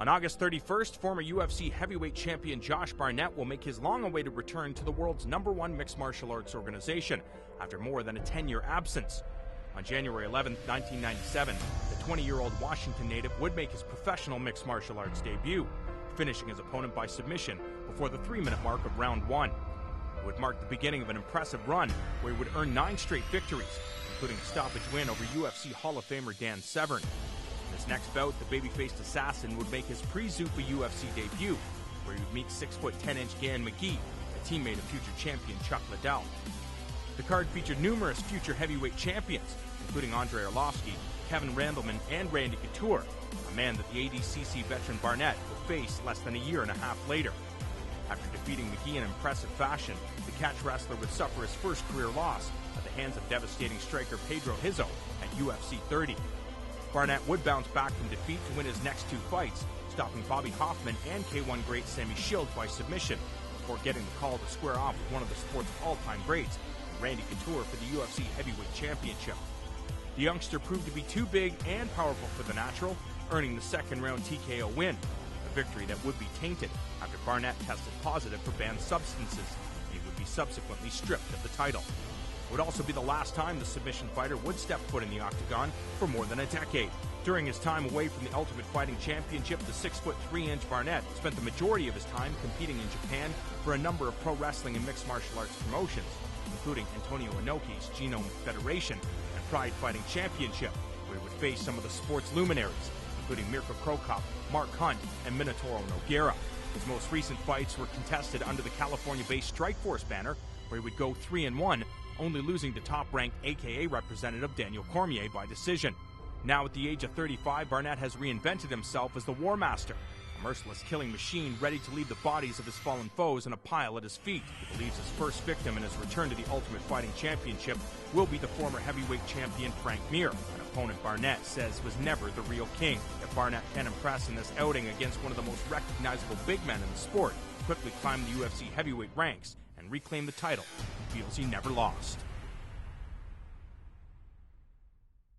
On August 31st, former UFC heavyweight champion Josh Barnett will make his long-awaited return to the world's #1 mixed martial arts organization after more than a 10-year absence. On January 11, 1997, the 20-year-old Washington native would make his professional mixed martial arts debut, finishing his opponent by submission before the 3-minute mark of round 1. It would mark the beginning of an impressive run where he would earn 9 straight victories, including a stoppage win over UFC Hall of Famer Dan Severn. In his next bout, the baby-faced assassin would make his pre-Zuffa UFC debut, where he would meet 6'10" Gan McGee, a teammate of future champion Chuck Liddell. The card featured numerous future heavyweight champions, including Andrei Arlovski, Kevin Randleman, and Randy Couture, a man that the ADCC veteran Barnett would face less than a year and a half later. After defeating McGee in impressive fashion, the catch wrestler would suffer his first career loss at the hands of devastating striker Pedro Hizzo at UFC 30. Barnett would bounce back from defeat to win his next 2 fights, stopping Bobby Hoffman and K1 great Sammy Shields by submission, before getting the call to square off with one of the sport's all-time greats, Randy Couture, for the UFC Heavyweight Championship. The youngster proved to be too big and powerful for the natural, earning the second-round TKO win, a victory that would be tainted after Barnett tested positive for banned substances, and he would be subsequently stripped of the title. It would also be the last time the submission fighter would step foot in the octagon for more than a decade. During his time away from the Ultimate Fighting Championship, the 6'3" Barnett spent the majority of his time competing in Japan for a number of pro wrestling and mixed martial arts promotions, including Antonio Inoki's Genome Federation and Pride Fighting Championship, where he would face some of the sport's luminaries, including Mirko Krokop, Mark Hunt, and Minotauro Nogueira. His most recent fights were contested under the California-based Strikeforce banner, where he would go 3-1, only losing to top-ranked AKA representative Daniel Cormier by decision. Now at the age of 35, Barnett has reinvented himself as the War Master, a merciless killing machine ready to leave the bodies of his fallen foes in a pile at his feet. He believes his first victim in his return to the Ultimate Fighting Championship will be the former heavyweight champion Frank Mir, an opponent Barnett says was never the real king. If Barnett can impress in this outing against one of the most recognizable big men in the sport, quickly climb the UFC heavyweight ranks and reclaim the title he feels he never lost.